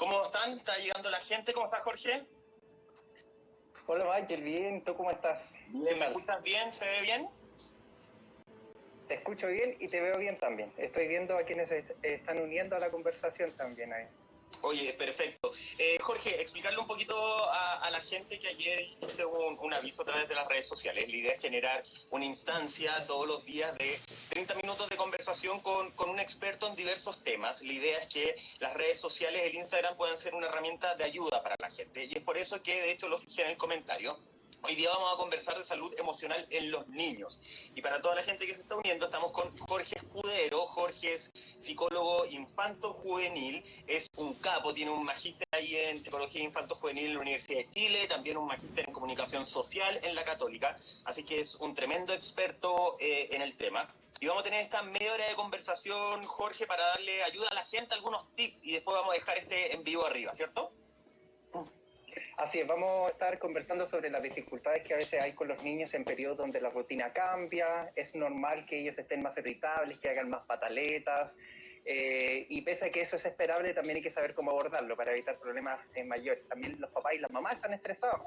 ¿Cómo están? ¿Está llegando la gente? ¿Cómo estás, Jorge? Hola Michael, bien, ¿tú cómo estás? Bien, ¿me escuchas bien? ¿Se ve bien? Te escucho bien y te veo bien también. Estoy viendo a quienes están uniendo a la conversación también ahí. Oye, perfecto. Jorge, explicarle un poquito a la gente que ayer hice un aviso a través de las redes sociales. La idea es generar una instancia todos los días de 30 minutos de conversación con un experto en diversos temas. La idea es que las redes sociales, el Instagram, puedan ser una herramienta de ayuda para la gente. Y es por eso que, de hecho, lo fijé en el comentario. Hoy día vamos a conversar de salud emocional en los niños. Y para toda la gente que se está uniendo, estamos con Jorge Escudero. Jorge es psicólogo infanto-juvenil, es un capo, tiene un magíster ahí en psicología infanto-juvenil en la Universidad de Chile, también un magíster en comunicación social en la Católica, así que es un tremendo experto en el tema. Y vamos a tener esta media hora de conversación, Jorge, para darle ayuda a la gente, algunos tips, y después vamos a dejar este en vivo arriba, ¿cierto? Así es, vamos a estar conversando sobre las dificultades que a veces hay con los niños en periodos donde la rutina cambia. Es normal que ellos estén más irritables, que hagan más pataletas. Y pese a que eso es esperable, también hay que saber cómo abordarlo para evitar problemas mayores. También los papás y las mamás están estresados,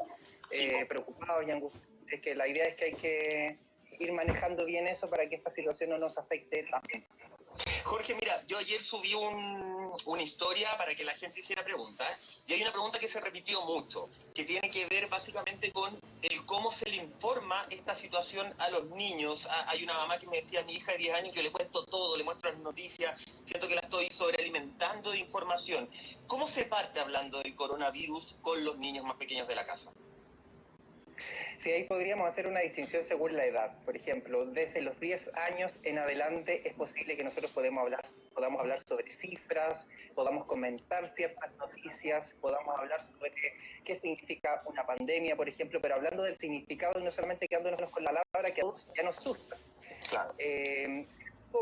preocupados y angustiados. Es que la idea es que hay que ir manejando bien eso para que esta situación no nos afecte también. Jorge, mira, yo ayer subí una historia para que la gente hiciera preguntas y hay una pregunta que se repitió mucho, que tiene que ver básicamente con el cómo se le informa esta situación a los niños. Hay una mamá que me decía, a mi hija de 10 años, yo le cuento todo, le muestro las noticias, siento que la estoy sobrealimentando de información. ¿Cómo se parte hablando del coronavirus con los niños más pequeños de la casa? Sí, ahí podríamos hacer una distinción según la edad. Por ejemplo, desde los 10 años en adelante es posible que nosotros podamos hablar sobre cifras, podamos comentar ciertas noticias, podamos hablar sobre qué significa una pandemia, por ejemplo, pero hablando del significado y no solamente quedándonos con la palabra que a todos ya nos asusta. Claro.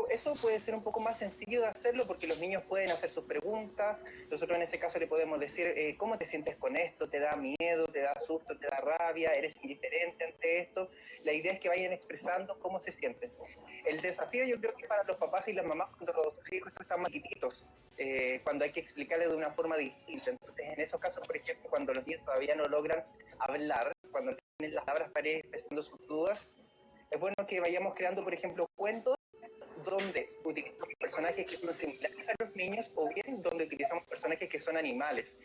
Eso puede ser un poco más sencillo de hacerlo porque los niños pueden hacer sus preguntas. Nosotros en ese caso le podemos decir, ¿cómo te sientes con esto? ¿Te da miedo? ¿Te da susto? ¿Te da rabia? ¿Eres indiferente ante esto? La idea es que vayan expresando cómo se sienten. El desafío yo creo que para los papás y las mamás cuando los hijos están más chiquitos, cuando hay que explicarles de una forma distinta. Entonces en esos casos, por ejemplo, cuando los niños todavía no logran hablar, cuando tienen las palabras para ir expresando sus dudas, es bueno que vayamos creando, por ejemplo, cuentos donde utilizamos personajes que son similares a los niños o bien donde utilizamos personajes que son animales.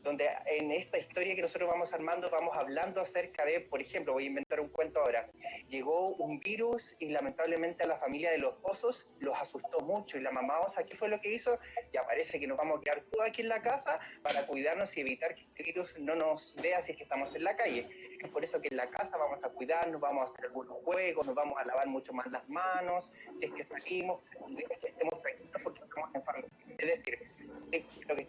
Donde en esta historia que nosotros vamos armando vamos hablando acerca de, por ejemplo, voy a inventar un cuento ahora, llegó un virus y lamentablemente a la familia de los osos los asustó mucho y la mamá osa, ¿qué fue lo que hizo? Ya parece que nos vamos a quedar todos aquí en la casa para cuidarnos y evitar que este virus no nos vea si es que estamos en la calle. Es por eso que en la casa vamos a cuidarnos, vamos a hacer algunos juegos, nos vamos a lavar mucho más las manos, si es que salimos, que estemos tranquilos porque estamos en familia. Es decir, lo que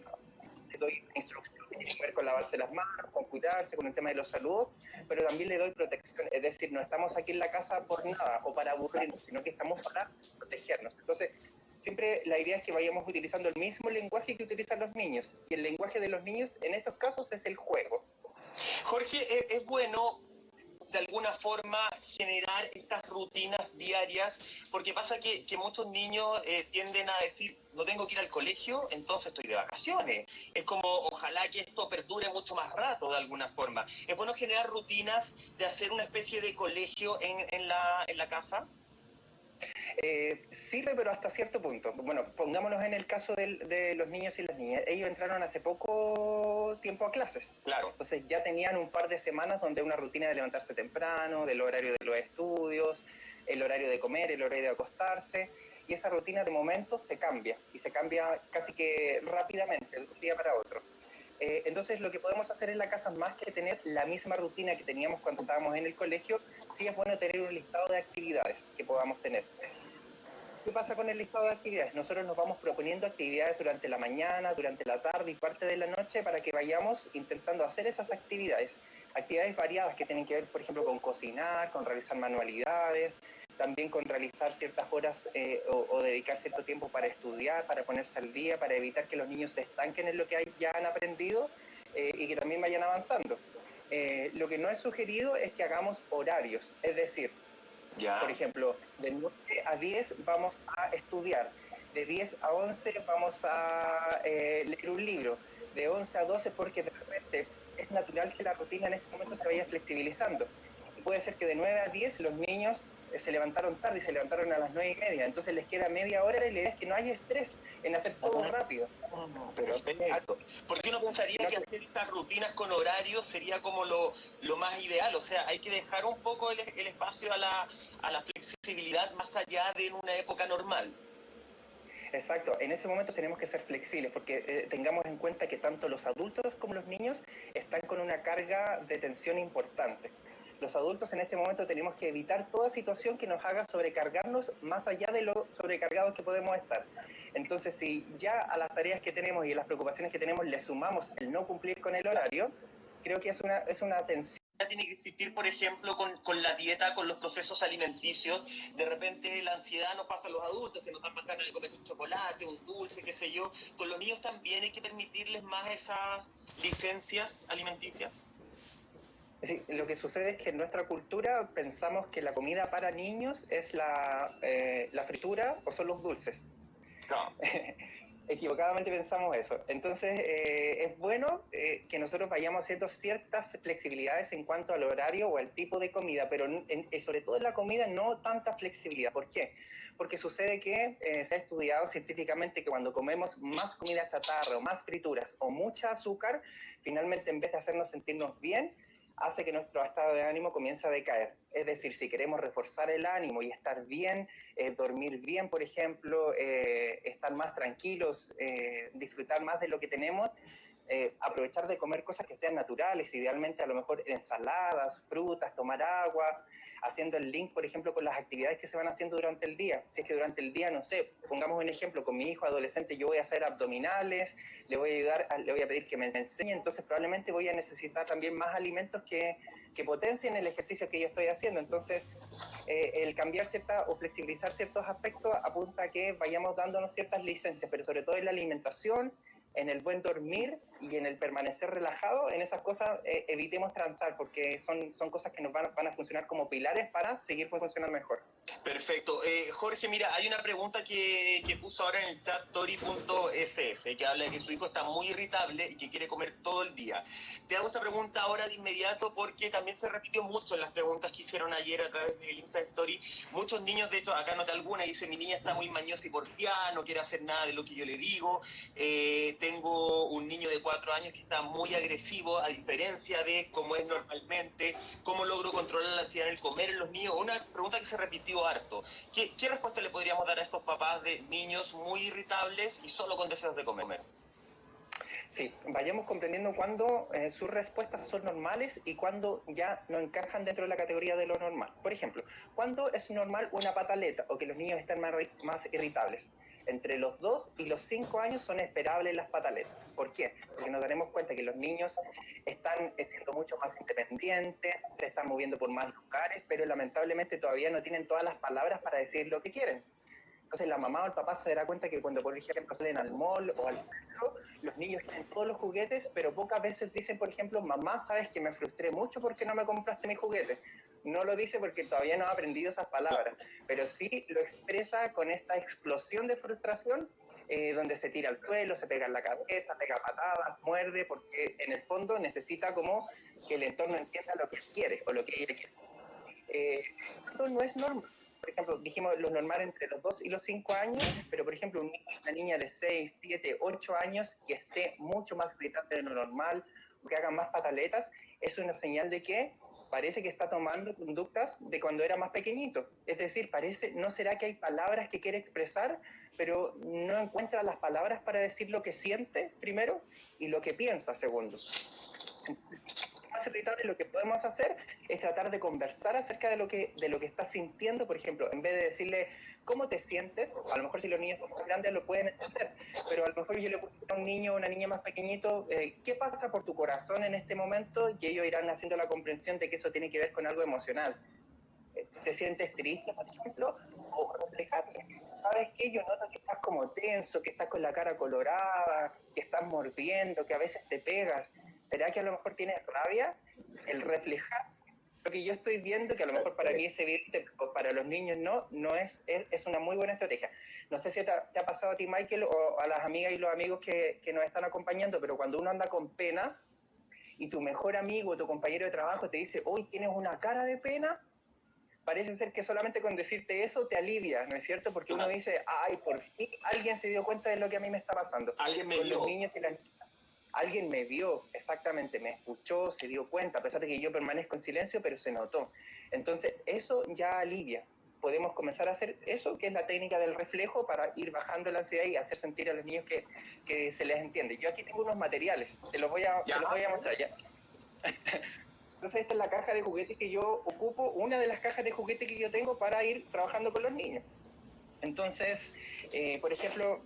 le doy instrucciones que tienen que ver con lavarse las manos, con cuidarse, con el tema de los saludos, pero también le doy protección, es decir, no estamos aquí en la casa por nada o para aburrirnos, sino que estamos para protegernos. Entonces, siempre la idea es que vayamos utilizando el mismo lenguaje que utilizan los niños, y el lenguaje de los niños en estos casos es el juego. Jorge, es bueno de alguna forma generar estas rutinas diarias, porque pasa que muchos niños tienden a decir, no tengo que ir al colegio, entonces estoy de vacaciones. Es como, ojalá que esto perdure mucho más rato de alguna forma. Es bueno generar rutinas de hacer una especie de colegio en la casa. Sirve, pero hasta cierto punto. Bueno, pongámonos en el caso de los niños y las niñas. Ellos entraron hace poco tiempo a clases. Claro. Entonces ya tenían un par de semanas donde una rutina de levantarse temprano, del horario de los estudios, el horario de comer, el horario de acostarse. Y esa rutina de momento se cambia. Y se cambia casi que rápidamente, de un día para otro. Entonces lo que podemos hacer en la casa, más que tener la misma rutina que teníamos cuando estábamos en el colegio, sí es bueno tener un listado de actividades que podamos tener. ¿Qué pasa con el listado de actividades? Nosotros nos vamos proponiendo actividades durante la mañana, durante la tarde y parte de la noche para que vayamos intentando hacer esas actividades. Actividades variadas que tienen que ver, por ejemplo, con cocinar, con realizar manualidades, también con realizar ciertas horas o dedicar cierto tiempo para estudiar, para ponerse al día, para evitar que los niños se estanquen en lo que ya han aprendido y que también vayan avanzando. Lo que no es sugerido es que hagamos horarios, es decir, Ya. por ejemplo, de 9 a 10 vamos a estudiar, de 10 a 11 vamos a leer un libro, de 11 a 12 porque de repente es natural que la rutina en este momento se vaya flexibilizando. Y puede ser que de 9 a 10 los niños se levantaron tarde y se levantaron a las 9:30, entonces les queda media hora y la idea es que no haya estrés en hacer todo rápido. Perfecto. Porque uno pensaría que hacer estas rutinas con horarios sería como lo más ideal, o sea, hay que dejar un poco el espacio a la flexibilidad más allá de una época normal. Exacto, en este momento tenemos que ser flexibles porque tengamos en cuenta que tanto los adultos como los niños están con una carga de tensión importante. Los adultos en este momento tenemos que evitar toda situación que nos haga sobrecargarnos más allá de lo sobrecargados que podemos estar. Entonces, si ya a las tareas que tenemos y a las preocupaciones que tenemos le sumamos el no cumplir con el horario, creo que es una tensión. Tiene que existir, por ejemplo, con la dieta, con los procesos alimenticios. De repente la ansiedad nos pasa a los adultos, que nos dan más ganas de comer un chocolate, un dulce, qué sé yo. Con los niños también hay que permitirles más esas licencias alimenticias. Sí, lo que sucede es que en nuestra cultura pensamos que la comida para niños es la fritura o son los dulces. No. Equivocadamente pensamos eso. Entonces, es bueno que nosotros vayamos haciendo ciertas flexibilidades en cuanto al horario o al tipo de comida, pero sobre todo en la comida no tanta flexibilidad. ¿Por qué? Porque sucede que se ha estudiado científicamente que cuando comemos más comida chatarra o más frituras o mucha azúcar, finalmente en vez de hacernos sentirnos bien, hace que nuestro estado de ánimo comience a decaer. Es decir, si queremos reforzar el ánimo y estar bien, dormir bien, por ejemplo, estar más tranquilos, disfrutar más de lo que tenemos, aprovechar de comer cosas que sean naturales, idealmente a lo mejor ensaladas, frutas, tomar agua, haciendo el link, por ejemplo, con las actividades que se van haciendo durante el día. Si es que durante el día, no sé, pongamos un ejemplo, con mi hijo adolescente yo voy a hacer abdominales, le voy a ayudar, le voy a pedir que me enseñe, entonces probablemente voy a necesitar también más alimentos que potencien el ejercicio que yo estoy haciendo. Entonces, el cambiar o flexibilizar ciertos aspectos apunta a que vayamos dándonos ciertas licencias, pero sobre todo en la alimentación, en el buen dormir y en el permanecer relajado, en esas cosas evitemos transar, porque son cosas que nos van a funcionar como pilares para seguir funcionando mejor. Perfecto. Jorge, mira, hay una pregunta que puso ahora en el chat tori.ss, que habla de que su hijo está muy irritable y que quiere comer todo el día. Te hago esta pregunta ahora de inmediato porque también se repitió mucho en las preguntas que hicieron ayer a través del Insta Story. Muchos niños, de hecho, acá anoté alguna, dice, mi niña está muy mañosa y porfiada, no quiere hacer nada de lo que yo le digo. Tengo un niño de 4 años que está muy agresivo, a diferencia de cómo es normalmente. ¿Cómo logro controlar la ansiedad en el comer en los niños? Una pregunta que se repitió harto. ¿Qué respuesta le podríamos dar a estos papás de niños muy irritables y solo con deseos de comer? Sí, vayamos comprendiendo cuándo sus respuestas son normales y cuándo ya no encajan dentro de la categoría de lo normal. Por ejemplo, ¿cuándo es normal una pataleta o que los niños estén más irritables? Entre los 2 y los 5 años son esperables las pataletas. ¿Por qué? Porque nos daremos cuenta que los niños están siendo mucho más independientes, se están moviendo por más lugares, pero lamentablemente todavía no tienen todas las palabras para decir lo que quieren. Entonces la mamá o el papá se dará cuenta que cuando, por ejemplo, salen al mall o al centro, los niños quieren todos los juguetes, pero pocas veces dicen, por ejemplo, mamá, sabes que me frustré mucho porque no me compraste mi juguete. No lo dice porque todavía no ha aprendido esas palabras, pero sí lo expresa con esta explosión de frustración, donde se tira al suelo, se pega en la cabeza, pega patadas, muerde, porque en el fondo necesita como que el entorno entienda lo que él quiere o lo que ella quiere. Esto no es normal. Por ejemplo, dijimos lo normal entre los 2 y los 5 años, pero por ejemplo, una niña de 6, 7, 8 años que esté mucho más gritante de lo normal, o que haga más pataletas, es una señal de que parece que está tomando conductas de cuando era más pequeñito. Es decir, ¿no será que hay palabras que quiere expresar, pero no encuentra las palabras para decir lo que siente primero y lo que piensa segundo? Más irritable, lo que podemos hacer es tratar de conversar acerca de lo que está sintiendo. Por ejemplo, en vez de decirle cómo te sientes, a lo mejor si los niños son más grandes lo pueden entender, pero a lo mejor yo le puedo decir a un niño o una niña más pequeñito, ¿qué pasa por tu corazón en este momento? Y ellos irán haciendo la comprensión de que eso tiene que ver con algo emocional. ¿Te sientes triste, por ejemplo? O reflejarle, ¿sabes qué? Yo noto que estás como tenso, que estás con la cara colorada, que estás mordiendo, que a veces te pegas. ¿Será que a lo mejor tienes rabia? El reflejar Lo que yo estoy viendo, que a lo mejor para mí es evidente, pero para los niños no es una muy buena estrategia. No sé si te ha pasado a ti, Michael, o a las amigas y los amigos que nos están acompañando, pero cuando uno anda con pena y tu mejor amigo, tu compañero de trabajo te dice, hoy tienes una cara de pena, parece ser que solamente con decirte eso te alivia, ¿no es cierto? Porque uno dice, ay, por fin alguien se dio cuenta de lo que a mí me está pasando. Alguien me con vio. Los niños y las niñas. Alguien me vio, exactamente, me escuchó, se dio cuenta, a pesar de que yo permanezco en silencio, pero se notó. Entonces, eso ya alivia. Podemos comenzar a hacer eso, que es la técnica del reflejo, para ir bajando la ansiedad y hacer sentir a los niños que se les entiende. Yo aquí tengo unos materiales, se los voy a mostrar ya. Entonces, esta es la caja de juguetes que yo ocupo, una de las cajas de juguetes que yo tengo para ir trabajando con los niños. Entonces, por ejemplo,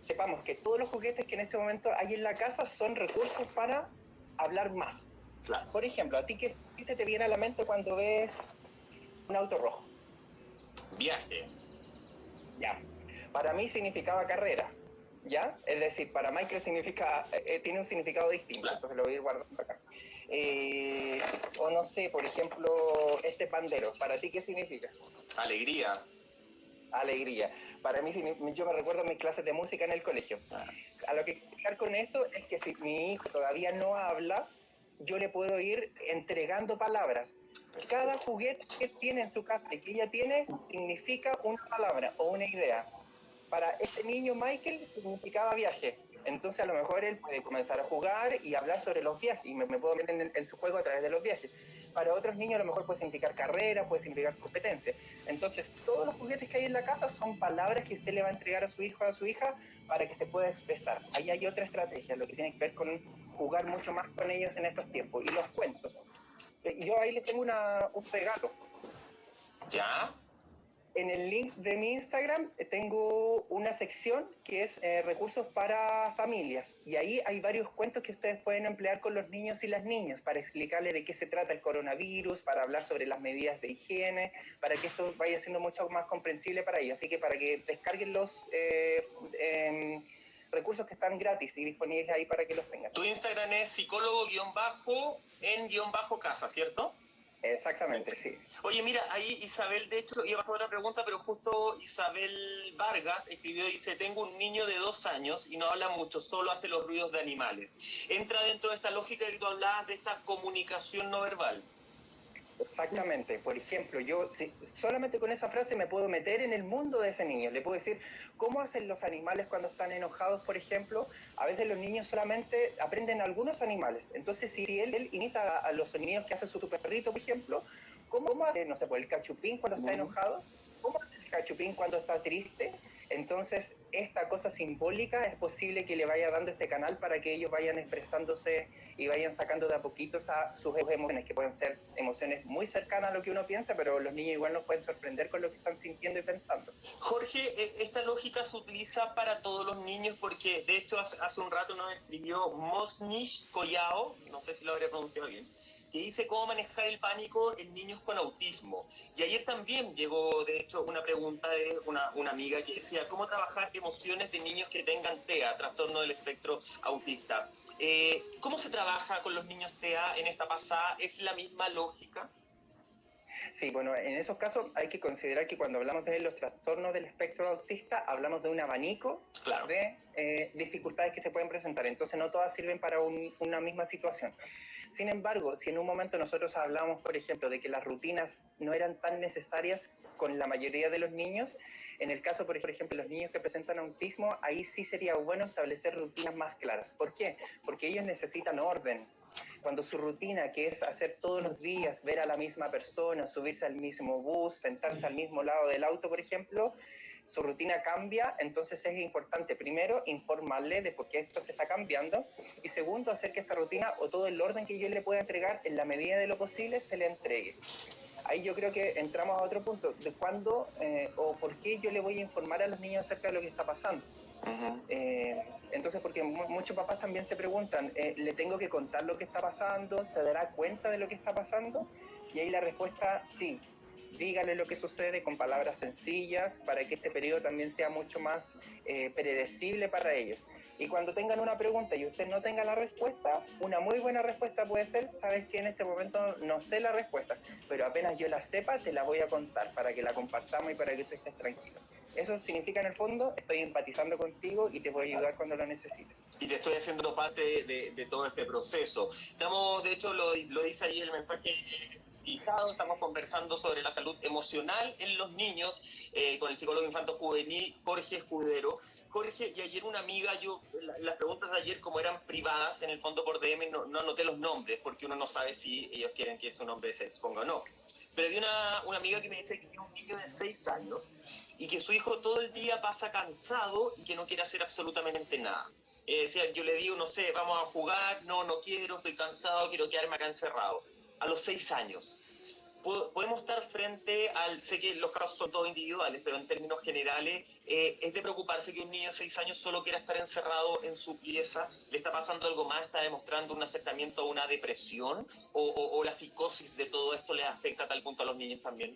sepamos que todos los juguetes que en este momento hay en la casa son recursos para hablar más. Claro. Por ejemplo, ¿a ti qué te viene a la mente cuando ves un auto rojo? Viaje. Ya. Para mí significaba carrera, ¿ya? Es decir, para Michael tiene un significado distinto, claro. Entonces lo voy a ir guardando acá. O no sé, por ejemplo, este pandero, ¿para ti qué significa? Alegría. Alegría. Para mí, yo me recuerdo mis clases de música en el colegio. A lo que quiero explicar con esto es que si mi hijo todavía no habla, yo le puedo ir entregando palabras. Cada juguete que tiene en su casa y que ella tiene significa una palabra o una idea. Para este niño Michael significaba viaje. Entonces a lo mejor él puede comenzar a jugar y hablar sobre los viajes y me puedo meter en su juego a través de los viajes. Para otros niños a lo mejor puede significar carrera, puede significar competencia. Entonces todos los juguetes que hay en la casa son palabras que usted le va a entregar a su hijo o a su hija para que se pueda expresar. Ahí hay otra estrategia, lo que tiene que ver con jugar mucho más con ellos en estos tiempos. Y los cuentos. Yo ahí les tengo un regalo. ¿Ya? En el link de mi Instagram tengo una sección que es recursos para familias, y ahí hay varios cuentos que ustedes pueden emplear con los niños y las niñas para explicarles de qué se trata el coronavirus, para hablar sobre las medidas de higiene, para que esto vaya siendo mucho más comprensible para ellos. Así que para que descarguen los recursos que están gratis y disponibles ahí para que los tengan. Tu Instagram es psicólogo-en-casa, ¿cierto? Exactamente, sí. Oye, mira, ahí Isabel, de hecho, iba a hacer otra pregunta, pero justo Isabel Vargas escribió, dice, tengo un niño de 2 años y no habla mucho, solo hace los ruidos de animales. ¿Entra dentro de esta lógica que tú hablabas de esta comunicación no verbal? Exactamente. Por ejemplo, yo solamente con esa frase me puedo meter en el mundo de ese niño. Le puedo decir cómo hacen los animales cuando están enojados, por ejemplo. A veces los niños solamente aprenden algunos animales. Entonces, si él imita a los sonidos que hace su perrito, por ejemplo, ¿cómo hace, no sé, pues el cachupín cuando está enojado? ¿Cómo hace el cachupín cuando está triste? Entonces, esta cosa simbólica es posible que le vaya dando este canal para que ellos vayan expresándose y vayan sacando de a poquitos a sus emociones, que pueden ser emociones muy cercanas a lo que uno piensa, pero los niños igual nos pueden sorprender con lo que están sintiendo y pensando. Jorge, esta lógica se utiliza para todos los niños porque, de hecho, hace un rato nos escribió Mosnish Collao, no sé si lo habría pronunciado bien, que dice cómo manejar el pánico en niños con autismo. Y ayer también llegó, de hecho, una pregunta de una amiga que decía, ¿cómo trabajar emociones de niños que tengan TEA, trastorno del espectro autista? ¿Cómo se trabaja con los niños TEA en esta pasada? ¿Es la misma lógica? Sí, bueno, en esos casos hay que considerar que cuando hablamos de los trastornos del espectro autista, hablamos de un abanico claro. de dificultades que se pueden presentar. Entonces no todas sirven para una misma situación. Sin embargo, si en un momento nosotros hablamos, por ejemplo, de que las rutinas no eran tan necesarias con la mayoría de los niños, en el caso, por ejemplo, de los niños que presentan autismo, ahí sí sería bueno establecer rutinas más claras. ¿Por qué? Porque ellos necesitan orden. Cuando su rutina, que es hacer todos los días, ver a la misma persona, subirse al mismo bus, sentarse al mismo lado del auto, por ejemplo, su rutina cambia, entonces es importante, primero, informarle de por qué esto se está cambiando, y segundo, hacer que esta rutina o todo el orden que yo le pueda entregar, en la medida de lo posible, se le entregue. Ahí yo creo que entramos a otro punto, de cuándo o por qué yo le voy a informar a los niños acerca de lo que está pasando. Entonces, porque muchos papás también se preguntan, ¿le tengo que contar lo que está pasando? ¿Se dará cuenta de lo que está pasando? Y ahí la respuesta, sí. Dígale lo que sucede con palabras sencillas para que este periodo también sea mucho más predecible para ellos. Y cuando tengan una pregunta y usted no tenga la respuesta, una muy buena respuesta puede ser, sabes que en este momento no sé la respuesta, pero apenas yo la sepa te la voy a contar para que la compartamos y para que tú estés tranquilo. Eso significa en el fondo, estoy empatizando contigo y te voy a ayudar cuando lo necesites. Y te estoy haciendo parte de todo este proceso. Estamos, de hecho, lo dice ahí el mensaje fijado, estamos conversando sobre la salud emocional en los niños con el psicólogo infanto juvenil Jorge Escudero. Jorge, y ayer una amiga, las preguntas de ayer como eran privadas, en el fondo por DM no anoté los nombres, porque uno no sabe si ellos quieren que su nombre se exponga o no. Pero vi una amiga que me dice que tiene un niño de 6 años y que su hijo todo el día pasa cansado y que no quiere hacer absolutamente nada. Yo le digo, no sé, vamos a jugar, no quiero, estoy cansado, quiero quedarme acá encerrado. A los 6 años. Podemos estar frente al, sé que los casos son todos individuales, pero en términos generales, es de preocuparse que un niño de 6 años solo quiera estar encerrado en su pieza, le está pasando algo más, está demostrando un acercamiento a una depresión, o la psicosis de todo esto le afecta a tal punto a los niños también.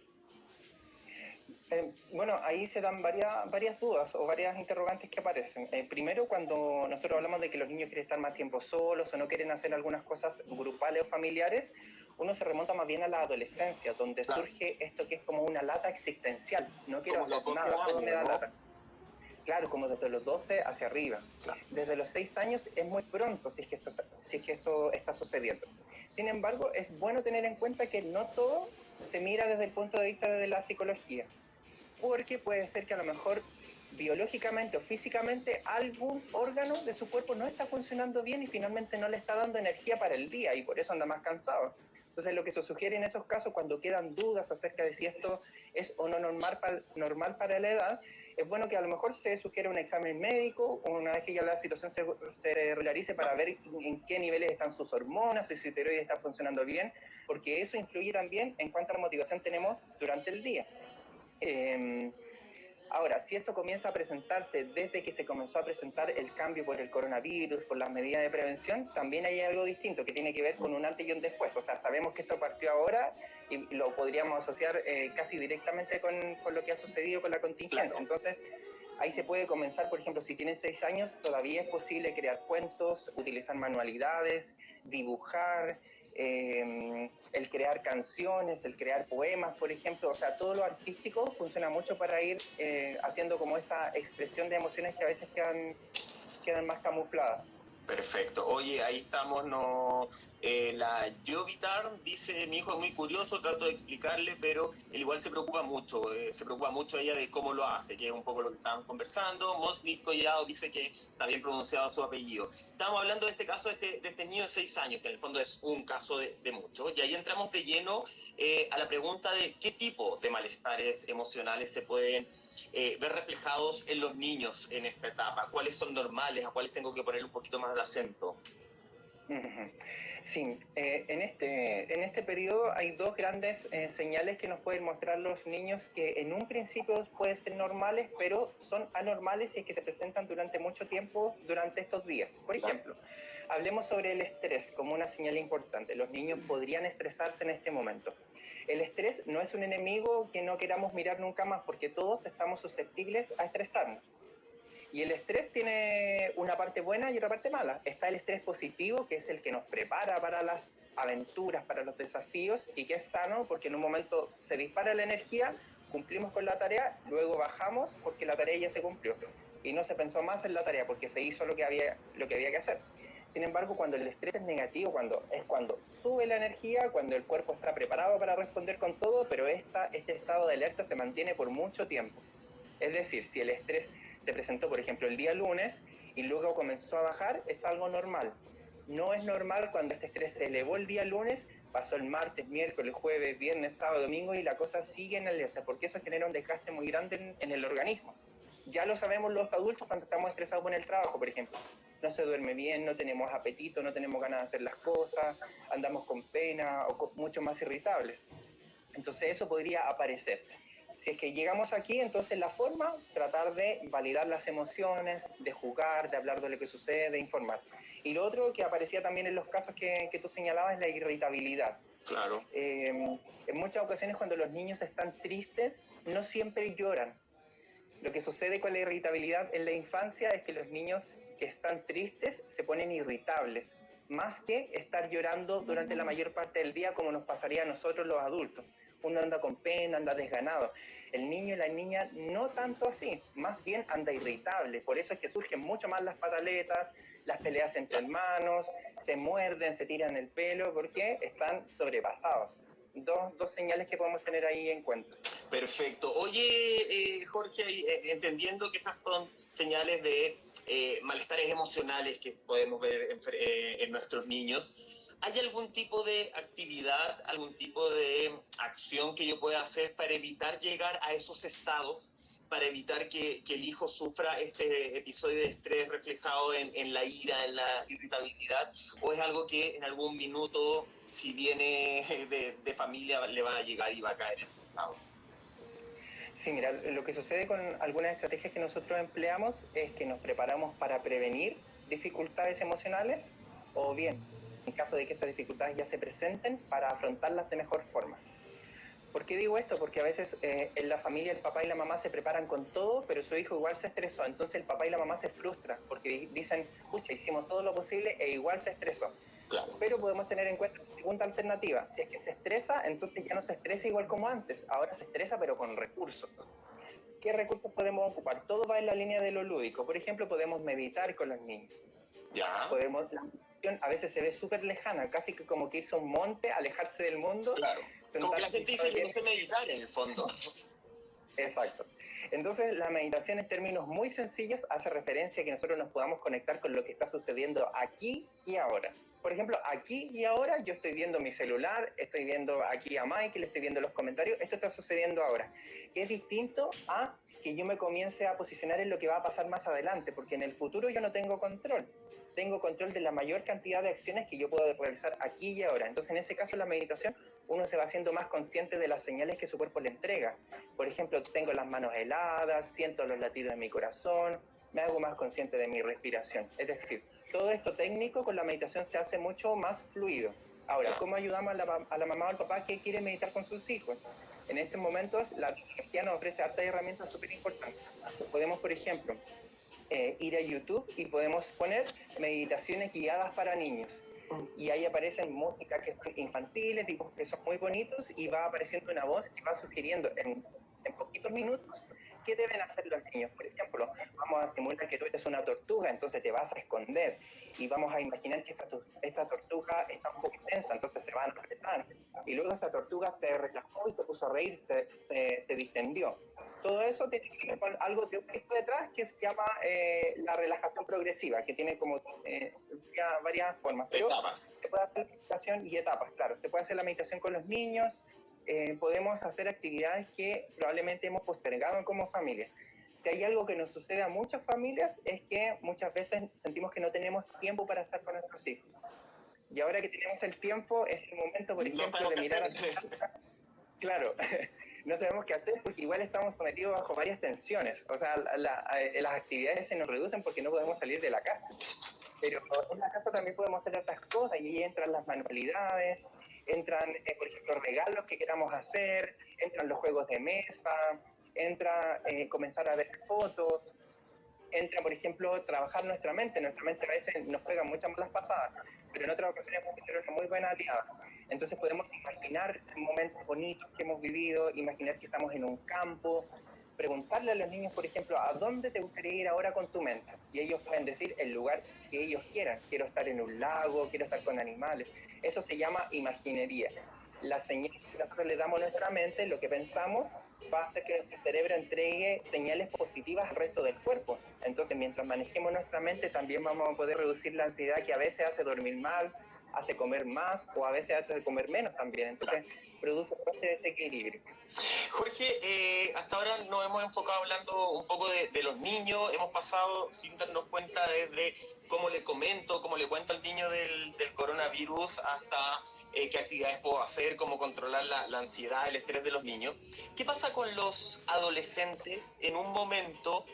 Bueno, ahí se dan varias dudas o varias interrogantes que aparecen. Primero, cuando nosotros hablamos de que los niños quieren estar más tiempo solos o no quieren hacer algunas cosas grupales o familiares, uno se remonta más bien a la adolescencia, donde surge esto que es como una lata existencial. No quiero hacer nada, todo me da lata. Claro, como desde los 12 hacia arriba. Claro. Desde los 6 años es muy pronto si es que esto está sucediendo. Sin embargo, es bueno tener en cuenta que no todo se mira desde el punto de vista de la psicología, porque puede ser que a lo mejor biológicamente o físicamente algún órgano de su cuerpo no está funcionando bien y finalmente no le está dando energía para el día y por eso anda más cansado. Entonces lo que se sugiere en esos casos, cuando quedan dudas acerca de si esto es o no normal para la edad, es bueno que a lo mejor se sugiera un examen médico una vez que ya la situación se regularice para ver en qué niveles están sus hormonas, si su tiroides está funcionando bien, porque eso influye también en cuánta motivación tenemos durante el día. Ahora, si esto comienza a presentarse desde que se comenzó a presentar el cambio por el coronavirus, por las medidas de prevención, también hay algo distinto que tiene que ver con un antes y un después. O sea, sabemos que esto partió ahora y lo podríamos asociar casi directamente con lo que ha sucedido con la contingencia. Claro. Entonces, ahí se puede comenzar, por ejemplo, si tienen 6 años, todavía es posible crear cuentos, utilizar manualidades, dibujar, el crear canciones, el crear poemas, por ejemplo. O sea, todo lo artístico funciona mucho para ir haciendo como esta expresión de emociones que a veces quedan más camufladas. Perfecto. Oye, ahí estamos, no, la Jovitar dice, mi hijo es muy curioso, trato de explicarle, pero él igual se preocupa mucho ella de cómo lo hace, que es un poco lo que estaban conversando. Mosnik Collado dice que está bien pronunciado su apellido. Estamos hablando de este caso, de este niño de 6 años, que en el fondo es un caso de muchos, y ahí entramos de lleno a la pregunta de qué tipo de malestares emocionales se pueden ver reflejados en los niños en esta etapa, cuáles son normales, a cuáles tengo que poner un poquito más de acento. Sí, en este periodo hay dos grandes señales que nos pueden mostrar los niños que en un principio pueden ser normales, pero son anormales si es que se presentan durante mucho tiempo durante estos días. Por ejemplo, hablemos sobre el estrés como una señal importante. Los niños podrían estresarse en este momento. El estrés no es un enemigo que no queramos mirar nunca más, porque todos estamos susceptibles a estresarnos. Y el estrés tiene una parte buena y otra parte mala. Está el estrés positivo, que es el que nos prepara para las aventuras, para los desafíos, y que es sano porque en un momento se dispara la energía, cumplimos con la tarea, luego bajamos porque la tarea ya se cumplió. Y no se pensó más en la tarea porque se hizo lo que había que hacer. Sin embargo, cuando el estrés es negativo, cuando sube la energía, cuando el cuerpo está preparado para responder con todo, pero este estado de alerta se mantiene por mucho tiempo. Es decir, si el estrés se presentó, por ejemplo, el día lunes y luego comenzó a bajar, es algo normal. No es normal cuando este estrés se elevó el día lunes, pasó el martes, miércoles, jueves, viernes, sábado, domingo y la cosa sigue en alerta, porque eso genera un desgaste muy grande en el organismo. Ya lo sabemos los adultos cuando estamos estresados con el trabajo, por ejemplo. No se duerme bien, no tenemos apetito, no tenemos ganas de hacer las cosas, andamos con pena o mucho más irritables. Entonces eso podría aparecer. Si es que llegamos aquí, entonces la forma, tratar de validar las emociones, de jugar, de hablar de lo que sucede, de informar. Y lo otro que aparecía también en los casos que tú señalabas es la irritabilidad. Claro. En muchas ocasiones cuando los niños están tristes, no siempre lloran. Lo que sucede con la irritabilidad en la infancia es que los niños que están tristes se ponen irritables, más que estar llorando durante la mayor parte del día como nos pasaría a nosotros los adultos. Uno anda con pena, anda desganado. El niño y la niña no tanto así, más bien anda irritable. Por eso es que surgen mucho más las pataletas, las peleas entre hermanos, se muerden, se tiran el pelo, porque están sobrepasados. Dos señales que podemos tener ahí en cuenta. Perfecto. Oye, Jorge, entendiendo que esas son señales de malestares emocionales que podemos ver en nuestros niños, ¿hay algún tipo de actividad, algún tipo de acción que yo pueda hacer para evitar llegar a esos estados, para evitar que el hijo sufra este episodio de estrés reflejado en la ira, en la irritabilidad? ¿O es algo que en algún minuto, si viene de familia, le va a llegar y va a caer en ese estado? Sí, mira, lo que sucede con algunas estrategias que nosotros empleamos es que nos preparamos para prevenir dificultades emocionales o bien, en caso de que estas dificultades ya se presenten, para afrontarlas de mejor forma. ¿Por qué digo esto? Porque a veces en la familia el papá y la mamá se preparan con todo, pero su hijo igual se estresó. Entonces el papá y la mamá se frustran porque dicen, pucha, hicimos todo lo posible e igual se estresó. Claro. Pero podemos tener en cuenta la segunda alternativa. Si es que se estresa, entonces ya no se estresa igual como antes. Ahora se estresa pero con recursos. ¿Qué recursos podemos ocupar? Todo va en la línea de lo lúdico. Por ejemplo, podemos meditar con los niños. Ya. La meditación a veces se ve súper lejana, casi que como que irse a un monte, alejarse del mundo. Claro. Como que la gente dice que no sé meditar en el fondo. Exacto. Entonces, la meditación en términos muy sencillos hace referencia a que nosotros nos podamos conectar con lo que está sucediendo aquí y ahora. Por ejemplo, aquí y ahora yo estoy viendo mi celular, estoy viendo aquí a Michael, estoy viendo los comentarios, esto está sucediendo ahora, que es distinto a que yo me comience a posicionar en lo que va a pasar más adelante, porque en el futuro yo no tengo control. Tengo control de la mayor cantidad de acciones que yo puedo realizar aquí y ahora. Entonces, en ese caso, la meditación, uno se va haciendo más consciente de las señales que su cuerpo le entrega. Por ejemplo, tengo las manos heladas, siento los latidos de mi corazón, me hago más consciente de mi respiración. Es decir, todo esto técnico con la meditación se hace mucho más fluido. Ahora, ¿cómo ayudamos a la mamá o al papá que quiere meditar con sus hijos? En estos momentos, la tecnología nos ofrece hartas herramientas súper importantes. Podemos, por ejemplo, ir a YouTube y podemos poner meditaciones guiadas para niños. Y ahí aparecen músicas que son infantiles, tipos que son muy bonitos, y va apareciendo una voz que va sugiriendo en poquitos minutos qué deben hacer los niños. Por ejemplo, vamos a simular que tú eres una tortuga, entonces te vas a esconder, y vamos a imaginar que esta tortuga está un poco tensa, entonces se va a apretar, y luego esta tortuga se relajó y se puso a reír, se distendió. Todo eso tiene que ver con algo teórico detrás que se llama la relajación progresiva, que tiene como varias formas. Pero etapas. Se puede hacer meditación y etapas, claro. Se puede hacer la meditación con los niños, podemos hacer actividades que probablemente hemos postergado como familia. Si hay algo que nos sucede a muchas familias es que muchas veces sentimos que no tenemos tiempo para estar con nuestros hijos. Y ahora que tenemos el tiempo, es el momento, por ejemplo, de mirar a... Claro, no sabemos qué hacer porque igual estamos sometidos bajo varias tensiones. O sea, las actividades se nos reducen porque no podemos salir de la casa. Pero en la casa también podemos hacer otras cosas y ahí entran las manualidades, entran, por ejemplo, regalos que queramos hacer, entran los juegos de mesa, entra comenzar a ver fotos, entra, por ejemplo, trabajar nuestra mente. Nuestra mente a veces nos juega muchas malas pasadas, pero en otras ocasiones puede ser una muy buena aliada. Entonces podemos imaginar momentos bonitos que hemos vivido, imaginar que estamos en un campo, preguntarle a los niños, por ejemplo, ¿a dónde te gustaría ir ahora con tu mente? Y ellos pueden decir el lugar que ellos quieran. Quiero estar en un lago, quiero estar con animales. Eso se llama imaginería. La señal que nosotros le damos a nuestra mente, lo que pensamos, va a hacer que nuestro cerebro entregue señales positivas al resto del cuerpo. Entonces, mientras manejemos nuestra mente, también vamos a poder reducir la ansiedad que a veces hace dormir mal, hace comer más o a veces hace comer menos también. Entonces, produce este equilibrio. Jorge, hasta ahora nos hemos enfocado hablando un poco de los niños, hemos pasado sin darnos cuenta desde cómo le comento, cómo le cuento al niño del coronavirus, hasta qué actividades puedo hacer, cómo controlar la ansiedad, el estrés de los niños. ¿Qué pasa con los adolescentes en un momento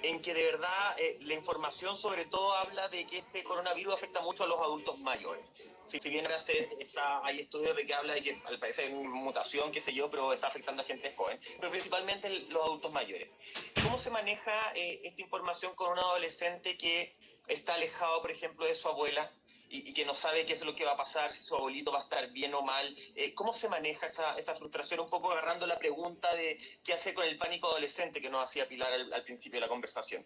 en que de verdad la información sobre todo habla de que este coronavirus afecta mucho a los adultos mayores? Si bien hay estudios de que habla de que al parecer hay una mutación, qué sé yo, pero está afectando a gente joven, pero principalmente los adultos mayores. ¿Cómo se maneja esta información con un adolescente que está alejado, por ejemplo, de su abuela y que no sabe qué es lo que va a pasar, si su abuelito va a estar bien o mal. ¿Cómo se maneja esa frustración? Un poco agarrando la pregunta de qué hacer con el pánico adolescente que nos hacía Pilar al principio de la conversación.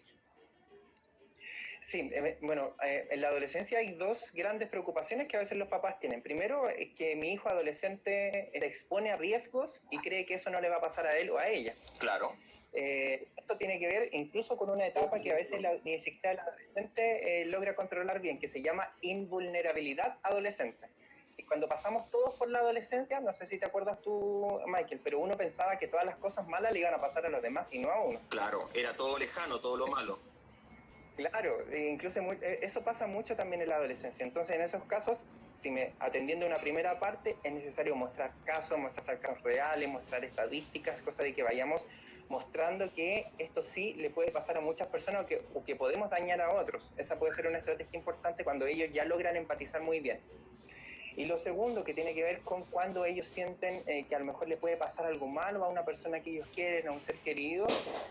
Sí, bueno, en la adolescencia hay dos grandes preocupaciones que a veces los papás tienen. Primero, que mi hijo adolescente se expone a riesgos y cree que eso no le va a pasar a él o a ella. Claro. Esto tiene que ver incluso con una etapa que a veces ni siquiera el adolescente logra controlar bien, que se llama invulnerabilidad adolescente. Y cuando pasamos todos por la adolescencia, no sé si te acuerdas tú, Michael, pero uno pensaba que todas las cosas malas le iban a pasar a los demás y no a uno. Claro, era todo lejano, todo lo malo. Claro, incluso eso pasa mucho también en la adolescencia. Entonces, en esos casos, atendiendo una primera parte, es necesario mostrar casos reales, mostrar estadísticas, cosa de que vayamos mostrando que esto sí le puede pasar a muchas personas o que podemos dañar a otros. Esa puede ser una estrategia importante cuando ellos ya logran empatizar muy bien. Y lo segundo, que tiene que ver con cuando ellos sienten que a lo mejor le puede pasar algo malo a una persona que ellos quieren, a un ser querido,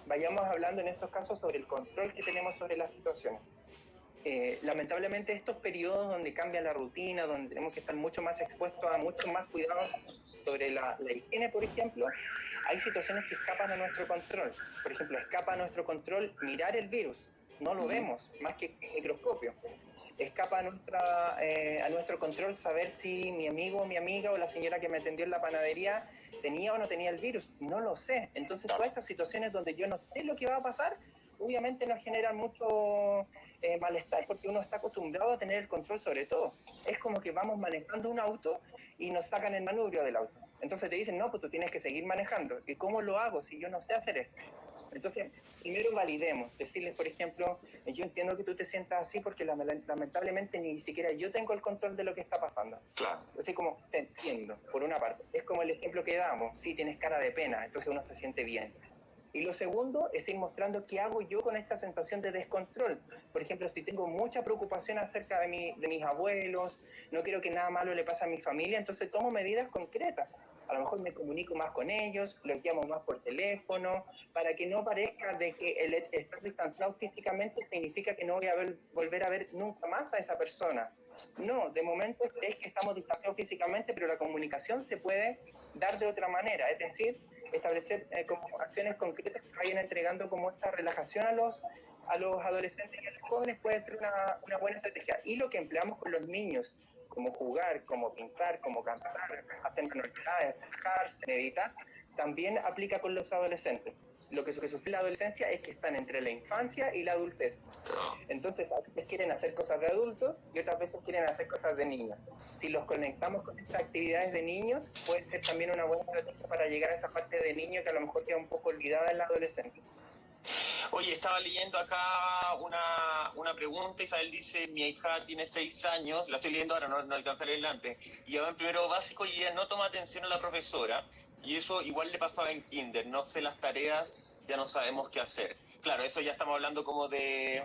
vayamos hablando en esos casos sobre el control que tenemos sobre las situaciones. Lamentablemente estos periodos donde cambia la rutina, donde tenemos que estar mucho más expuestos a muchos más cuidados sobre la higiene, por ejemplo, hay situaciones que escapan a nuestro control. Por ejemplo, escapa a nuestro control mirar el virus, no lo vemos, más que en microscopio. Escapa a nuestro control saber si mi amigo o mi amiga o la señora que me atendió en la panadería tenía o no tenía el virus. No lo sé. Entonces, todas estas situaciones donde yo no sé lo que va a pasar, obviamente nos generan mucho malestar porque uno está acostumbrado a tener el control sobre todo. Es como que vamos manejando un auto y nos sacan el manubrio del auto. Entonces te dicen, no, pues tú tienes que seguir manejando. ¿Y cómo lo hago si yo no sé hacer esto? Entonces, primero validemos, decirles, por ejemplo, yo entiendo que tú te sientas así porque lamentablemente ni siquiera yo tengo el control de lo que está pasando. Claro. Así como, te entiendo, por una parte. Es como el ejemplo que damos, sí, tienes cara de pena, entonces uno se siente bien. Y lo segundo es ir mostrando qué hago yo con esta sensación de descontrol. Por ejemplo, si tengo mucha preocupación acerca de mis abuelos, no quiero que nada malo le pase a mi familia, entonces tomo medidas concretas. A lo mejor me comunico más con ellos, los llamo más por teléfono, para que no parezca de que el estar distanciado físicamente significa que no voy a volver a ver nunca más a esa persona. No, de momento es que estamos distanciados físicamente, pero la comunicación se puede dar de otra manera, es decir, establecer como acciones concretas que vayan entregando como esta relajación a los adolescentes y a los jóvenes puede ser una buena estrategia. Y lo que empleamos con los niños, como jugar, como pintar, como cantar, hacer manualidades, relajarse, meditar, también aplica con los adolescentes. Lo que sucede en la adolescencia es que están entre la infancia y la adultez. Entonces, a veces quieren hacer cosas de adultos y otras veces quieren hacer cosas de niños. Si los conectamos con estas actividades de niños, puede ser también una buena estrategia para llegar a esa parte de niño que a lo mejor queda un poco olvidada en la adolescencia. Oye, estaba leyendo acá una pregunta. Isabel dice, mi hija tiene 6 años, la estoy leyendo ahora, no alcanzé a leerla antes, y ya va en primero básico y ella no toma atención a la profesora, y eso igual le pasaba en kinder, no sé las tareas, ya no sabemos qué hacer. Claro, eso ya estamos hablando como de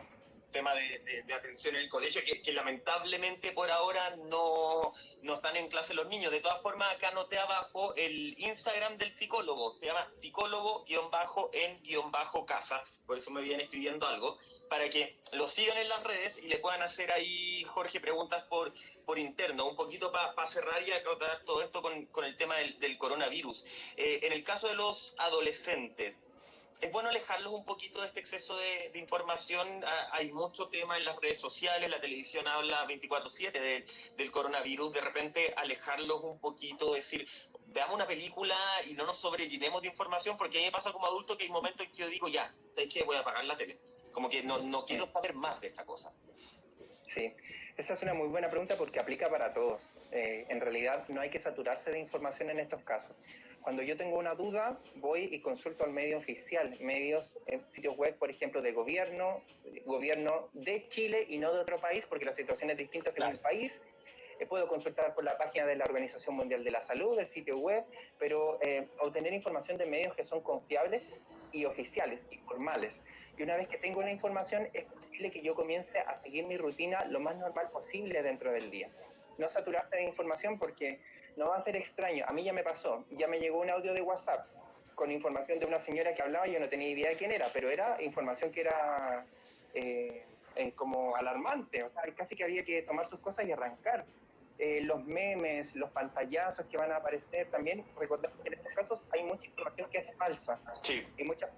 tema de atención en el colegio, que lamentablemente por ahora no están en clase los niños. De todas formas, acá anoté abajo el Instagram del psicólogo, se llama psicólogo-en-casa, por eso me vienen escribiendo algo, para que lo sigan en las redes y le puedan hacer ahí, Jorge, preguntas por interno, un poquito para cerrar y acotar todo esto con el tema del coronavirus. En el caso de los adolescentes, es bueno alejarlos un poquito de este exceso de información. Hay mucho tema en las redes sociales, la televisión habla 24/7 del coronavirus. De repente alejarlos un poquito, decir, veamos una película y no nos sobrellenemos de información, porque a mí me pasa como adulto que hay momentos en que yo digo, ya, ¿sabes qué? Voy a apagar la tele. Como que no quiero saber más de esta cosa. Sí, esa es una muy buena pregunta porque aplica para todos. En realidad no hay que saturarse de información en estos casos. Cuando yo tengo una duda, voy y consulto al medio oficial, medios, sitios web, por ejemplo, de gobierno de Chile y no de otro país, porque la situación es distinta según el país. Puedo consultar por la página de la Organización Mundial de la Salud, del sitio web, pero obtener información de medios que son confiables y oficiales y formales. Y una vez que tengo la información, es posible que yo comience a seguir mi rutina lo más normal posible dentro del día. No saturarse de información porque no va a ser extraño. A mí ya me pasó, ya me llegó un audio de WhatsApp con información de una señora que hablaba, yo no tenía idea de quién era, pero era información que era como alarmante, o sea, casi que había que tomar sus cosas y arrancar. Los memes, los pantallazos que van a aparecer, también recordemos que en estos casos hay mucha información que es falsa. Sí. Hay muchas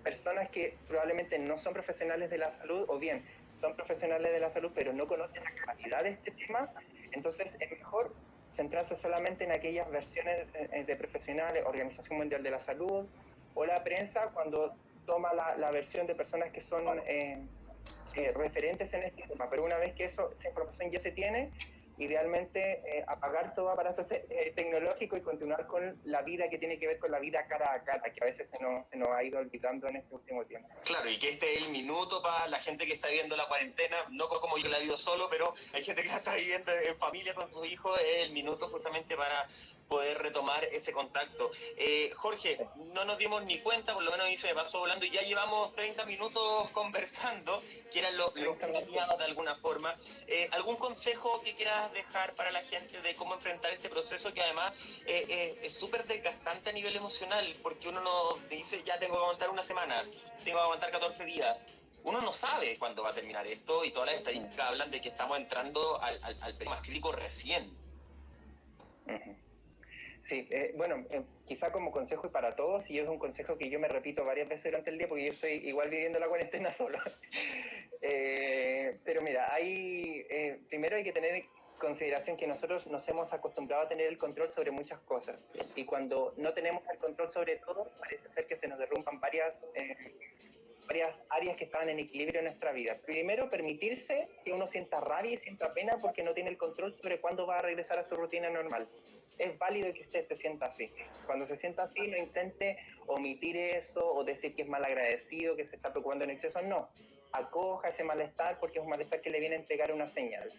personas que probablemente no son profesionales de la salud, o bien son profesionales de la salud pero no conocen la calidad de este tema, entonces es mejor centrarse solamente en aquellas versiones de profesionales, Organización Mundial de la Salud o la prensa, cuando toma la versión de personas que son referentes en este tema. Pero una vez que esa información ya se tiene, idealmente apagar todo aparato tecnológico y continuar con la vida que tiene que ver con la vida cara a cara, que a veces se nos ha ido olvidando en este último tiempo. Claro, y que este es el minuto para la gente que está viviendo la cuarentena, no como yo la vivo solo, pero hay gente que la está viviendo en familia con sus hijos, es el minuto justamente para poder retomar ese contacto. Jorge, no nos dimos ni cuenta, por lo menos ahí se me pasó volando y ya llevamos 30 minutos conversando, que eran los planeados de alguna forma. ¿Algún consejo que quieras dejar para la gente de cómo enfrentar este proceso que además es súper desgastante a nivel emocional? Porque uno no dice, ya tengo que aguantar una semana, tengo que aguantar 14 días. Uno no sabe cuándo va a terminar esto y todas las estadísticas hablan de que estamos entrando al periodo más crítico recién. Uh-huh. Sí, bueno, quizá como consejo y para todos, y es un consejo que yo me repito varias veces durante el día porque yo estoy igual viviendo la cuarentena solo. Pero mira, primero hay que tener en consideración que nosotros nos hemos acostumbrado a tener el control sobre muchas cosas y cuando no tenemos el control sobre todo, parece ser que se nos derrumban varias áreas que estaban en equilibrio en nuestra vida. Primero, permitirse que uno sienta rabia y sienta pena porque no tiene el control sobre cuándo va a regresar a su rutina normal. Es válido que usted se sienta así. Cuando se sienta así, no intente omitir eso o decir que es mal agradecido, que se está preocupando en exceso. No, acoja ese malestar porque es un malestar que le viene a entregar una señal.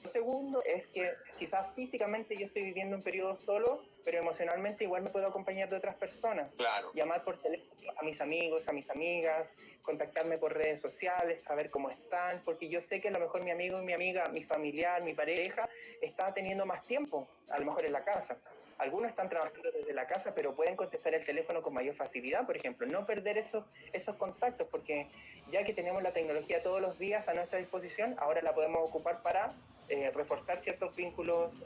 Lo segundo es que quizás físicamente yo estoy viviendo un periodo solo, pero emocionalmente igual me puedo acompañar de otras personas. Claro. Llamar por teléfono a mis amigos, a mis amigas, contactarme por redes sociales, saber cómo están, porque yo sé que a lo mejor mi amigo y mi amiga, mi familiar, mi pareja, está teniendo más tiempo, a lo mejor en la casa. Algunos están trabajando desde la casa, pero pueden contestar el teléfono con mayor facilidad, por ejemplo. No perder esos contactos, porque ya que tenemos la tecnología todos los días a nuestra disposición, ahora la podemos ocupar para reforzar ciertos vínculos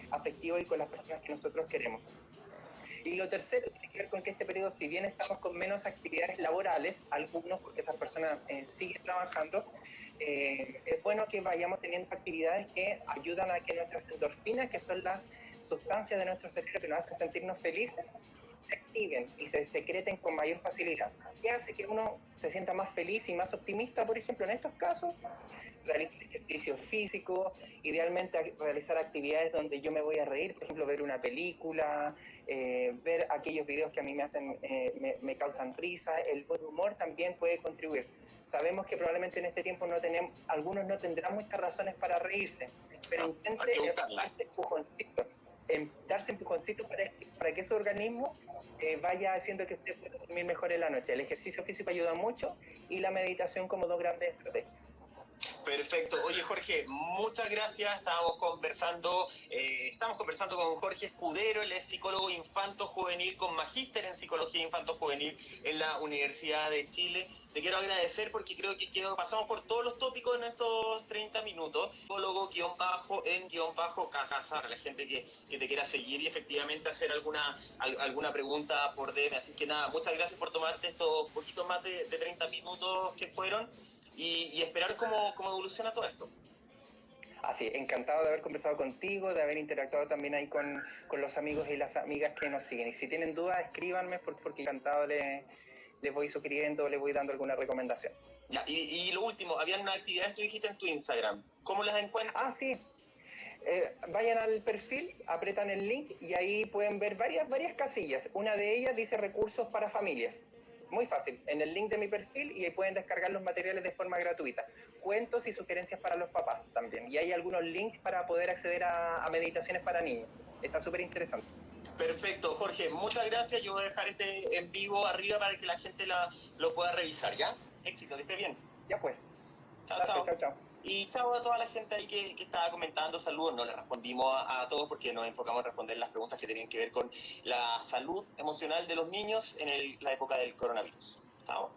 afectivos y con las personas que nosotros queremos. Y lo tercero tiene que ver con que este periodo, si bien estamos con menos actividades laborales, algunos, porque estas personas siguen trabajando, es bueno que vayamos teniendo actividades que ayudan a que nuestras endorfinas, que son las sustancias de nuestro cerebro que nos hacen sentirnos felices, se activen y se secreten con mayor facilidad. ¿Qué hace que uno se sienta más feliz y más optimista, por ejemplo, en estos casos? Realizar ejercicio físico, idealmente realizar actividades donde yo me voy a reír, por ejemplo, ver una película, ver aquellos videos que a mí me causan risa. El buen humor también puede contribuir. Sabemos que probablemente en este tiempo algunos no tendrán muchas razones para reírse, pero intente darse empujoncitos para que ese organismo vaya haciendo que usted pueda dormir mejor en la noche. El ejercicio físico ayuda mucho y la meditación como dos grandes estrategias. Perfecto. Oye, Jorge, muchas gracias. Estamos conversando con Jorge Escudero, él es psicólogo infanto-juvenil con magíster en psicología infanto-juvenil en la Universidad de Chile. Te quiero agradecer porque creo que pasamos por todos los tópicos en estos 30 minutos. Psicólogo-en-casa, para la gente que te quiera seguir y efectivamente hacer alguna pregunta por DM. Así que nada, muchas gracias por tomarte estos poquitos más de 30 minutos que fueron. Y esperar cómo evoluciona todo esto. Así, encantado de haber conversado contigo, de haber interactuado también ahí con los amigos y las amigas que nos siguen. Y si tienen dudas, escríbanme porque encantado les voy sugiriendo, les voy dando alguna recomendación. Ya, y lo último, habían unas actividades que tú dijiste en tu Instagram. ¿Cómo las encuentras? Ah, sí. Vayan al perfil, apretan el link y ahí pueden ver varias casillas. Una de ellas dice recursos para familias. Muy fácil, en el link de mi perfil y ahí pueden descargar los materiales de forma gratuita. Cuentos y sugerencias para los papás también. Y hay algunos links para poder acceder a meditaciones para niños. Está súper interesante. Perfecto, Jorge, muchas gracias. Yo voy a dejar este en vivo arriba para que la gente lo pueda revisar, ¿ya? Éxito, que esté bien. Ya pues. Chao. Y chao a toda la gente ahí que estaba comentando, saludos, no le respondimos a todos porque nos enfocamos en responder las preguntas que tenían que ver con la salud emocional de los niños en la época del coronavirus. Chao.